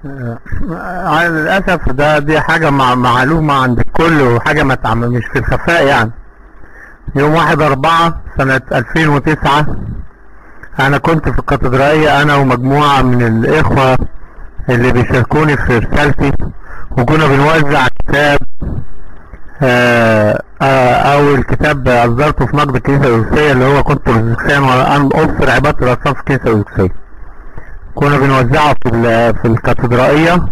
للأسف دي حاجة معلومة عند الكل، وحاجة ما تعمل مش في الخفاء يعني. يوم 1/4 سنة 2009 أنا كنت في الكاتدرائية، أنا ومجموعة من الإخوة اللي بيشاركوني في رسالتي، وكنا بنوزع كتاب أول كتاب أصدرته في نقد الكنيسة الأرثوذكسية اللي هو كنت أرثوذكسيا وأنا أبصر عبادة الأطفال في الكنيسة الأرثوذكسية. كنا بنوزعه في الكاتدرائية،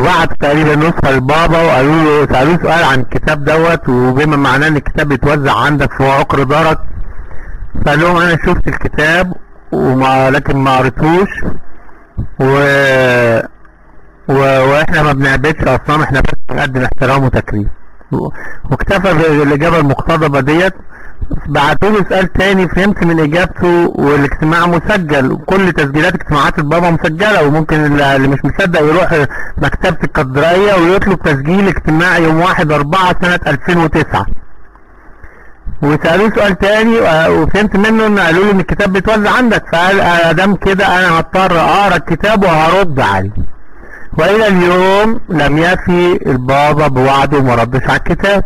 وبعت تقريبا نسخة للبابا، وقالوا له سألوه سؤال عن الكتاب دوت، وبما معناه ان الكتاب بيتوزع عندك في عقر دارك. فقال لهم انا شفت الكتاب لكن ما قريتهوش، واحنا ما بنعبدش اصنام، احنا بس بنقدم احترام وتكريم. واكتفى بالاجابة المقتضبة ديت. بعتوا له سؤال تاني، فهمت من اجابته، والاجتماع مسجل، وكل تسجيلات اجتماعات البابا مسجلة، وممكن اللي مش مصدق يروح مكتبة الكاتدرائية ويطلب تسجيل اجتماع يوم 1/4 سنة 2009. وسألوه سؤال تاني وفهمت منه ان قالوا له ان الكتاب بيتوزع عندك، فقال ادام كده انا هضطر اقرا الكتاب وهرد عليه. والى اليوم لم يفي البابا بوعده وما ردش على الكتاب.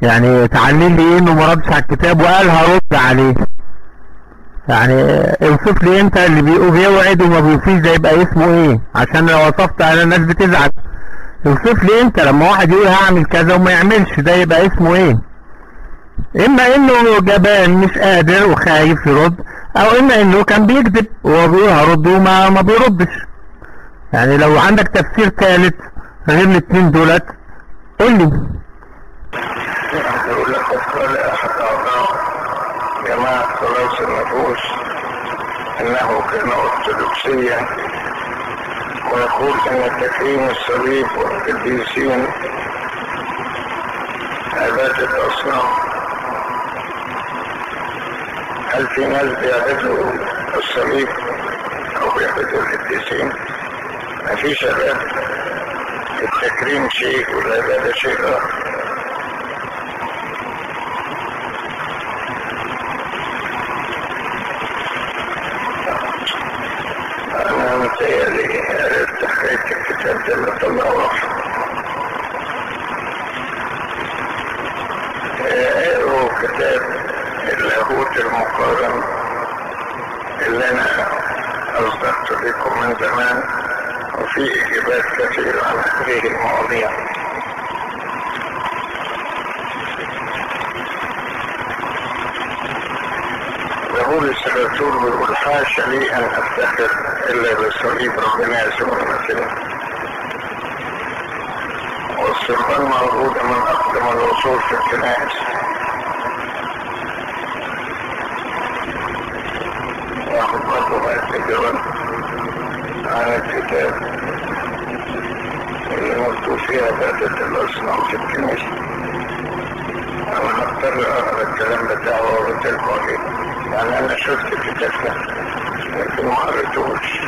يعني تعلم لي ايه انه ما ردش على الكتاب وقال هرد عليه؟ يعني اوصف لي انت اللي بيوعد وما بيوفيش ده يبقى اسمه ايه؟ عشان لو وصفت انا الناس بتزعل. اوصف لي انت لما واحد يقول هعمل كذا وما يعملش ده يبقى اسمه ايه؟ اما انه جبان مش قادر وخايف يرد، او اما انه كان بيكذب وهو بيقول هرد وما بيردش. يعني لو عندك تفسير ثالث غير الاثنين دولت قول لي. يقول لك قال احد اعضاء جماعة خلاص النفوس انه كان ارثوذكسيا، ويقول ان تكريم الصليب والقديسين عبادة اصنام. هل في ناس بيعبدوا الصليب او بيعبدوا القديسين؟ مفيش عبادة. التكريم شيء والعبادة شيء اخر. انا متهيألي عرفت حكاية الكتاب ده اللي طلعوه. اقروا كتاب اللاهوت المقارن اللي انا اصدرت لكم من زمان، وفي اجابات كثيرة عن هذه المواضيع. بولس الرسول بيقول حاشا لي ان افتخر الا بصليب ربنا يسوع المسيح، والسلطان موجودة من اقدم الوصول في الكنائس. واخد برضه بقى الجواب عن الكتاب اللي مكتوب فيها عبادة الاصنام في الكنيسة. انا هضطر اقرا الكلام بتاعه وقلت لكم عليه. يعني انا شفت الكتاب ده لكن ما قريتوش.